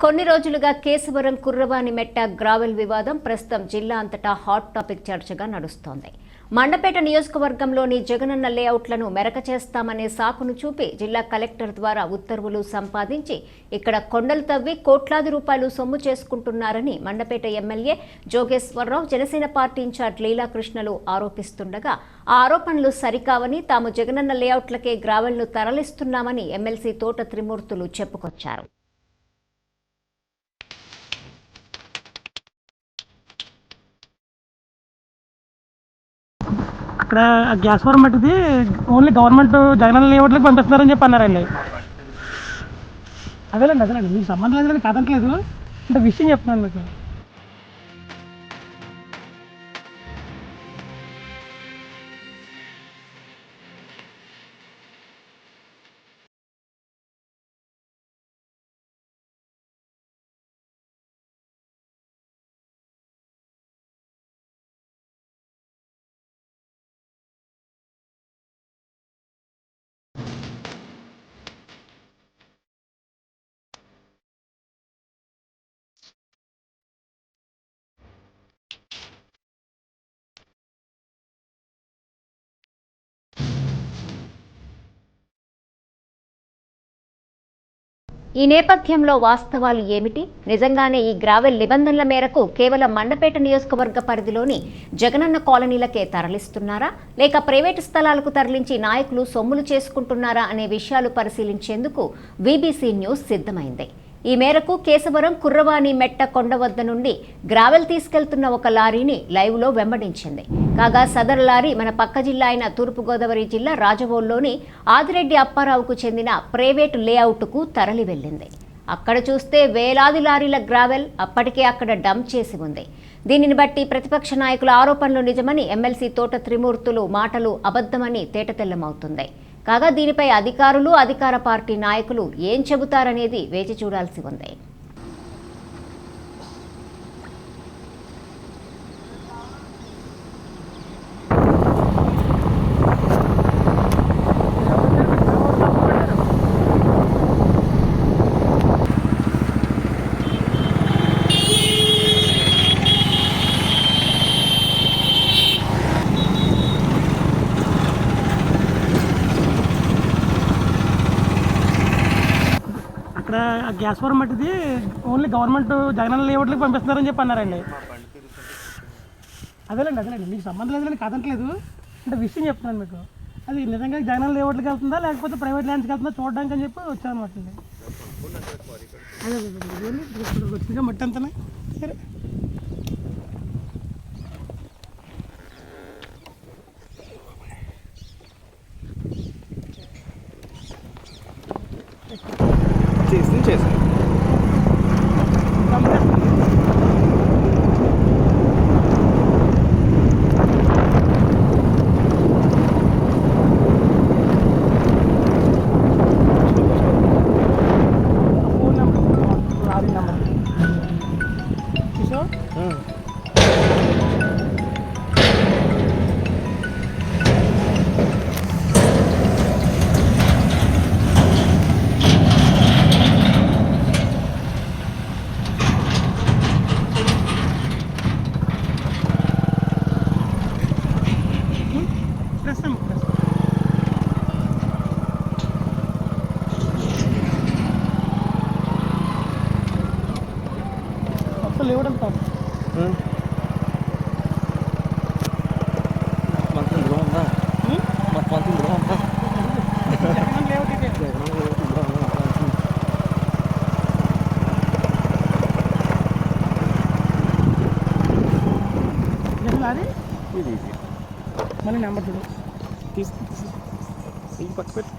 కొన్ని రోజులుగా కేశవరం కుర్రవాణి మెట్ట గ్రావెల్ వివాదం ప్రస్తుతం జిల్లా అంతటా హాట్ టాపిక్ చర్చగా నడుస్తోంది. మండపేట నియోజకవర్గంలోని జగనన్న లేఅవుట్లను మెరక చేస్తామనే సాకును చూపి జిల్లా కలెక్టర్ ద్వారా ఉత్తర్వులు సంపాదించి ఇక్కడ కొండలు తవ్వి కోట్లాది రూపాయలు సొమ్ము చేసుకుంటున్నారని Mandapeta MLA Jogeswararao Janasena party incharge లీలాకృష్ణలు ఆరోపిస్తుండగా ఆ ఆరోపణలు సరికావని తాము జగనన్న లేఅవుట్లకే గ్రావెల్ను తరలిస్తున్నామని ఎమ్మెల్సీ తోట త్రిమూర్తులు చెప్పుకొచ్చారు. ఇక్కడ గ్యాస్ ఫార్మేట్ది ఓన్లీ గవర్నమెంట్ జగనన్న లేఅవుట్లకు పంపిస్తున్నారని చెప్పి అన్నారండి. అదేలేండి మీకు సంబంధం లేదని కాదనట్లేదు, అంటే విషయం చెప్తున్నాను మీకు. ఈ నేపథ్యంలో వాస్తవాలు ఏమిటి? నిజంగానే ఈ గ్రావెల్ నిబంధనల మేరకు కేవలం మండపేట నియోజకవర్గ పరిధిలోని జగనన్న కాలనీలకే తరలిస్తున్నారా, లేక ప్రైవేటు స్థలాలకు తరలించి నాయకులు సొమ్ములు చేసుకుంటున్నారా అనే విషయాలు పరిశీలించేందుకు వీబీసీ న్యూస్ సిద్ధమైంది. ఈ మేరకు కేశవరం కుర్రవాణి మెట్ట కొండ వద్ద నుండి గ్రావెల్ తీసుకెళ్తున్న ఒక లారీని లైవ్లో వెంబడించింది. కాగా సదరు లారీ మన పక్క జిల్లా అయిన తూర్పుగోదావరి జిల్లా రాజవోల్లోని ఆదిరెడ్డి అప్పారావుకు చెందిన ప్రైవేటు లేఅవుట్కు తరలి వెళ్ళింది. అక్కడ చూస్తే వేలాది లారీల గ్రావెల్ అప్పటికే అక్కడ డంప్ చేసి ఉంది. దీనిని బట్టి ప్రతిపక్ష నాయకుల ఆరోపణలు నిజమని, ఎమ్మెల్సీ తోట త్రిమూర్తులు మాటలు అబద్ధమని తేటతెల్లమవుతుంది. కాగా దీనిపై అధికారులు, అధికార పార్టీ నాయకులు ఏం చెబుతారనేది వేచి చూడాల్సి ఉంది. ఇక్కడ గ్యాస్ ఫార్మేట్ది ఓన్లీ గవర్నమెంట్ జగనన్న లేఅవుట్లకు పంపిస్తున్నారని చెప్పి అన్నారండి. అదేలేండి మీకు సంబంధం లేదని కాదనట్లేదు, అంటే విషయం చెప్తున్నాను మీకు. అది నిజంగా జగనన్న లేఅవుట్లకు వెళ్తుందా లేకపోతే ప్రైవేట్ ల్యాండ్స్కి వెళ్తుందా చూడడానికి అని చెప్పి వచ్చాను అనమాట అండి. అదే వచ్చిందిగా మట్టి అంతనే. సరే చేశాను. ఫోన్ నెంబర్, లారీ నెంబర్ చూసా. లేవడంతా మళ్ళీ నెంబర్ చూడు తీసుకు పట్టుకు పెట్టు.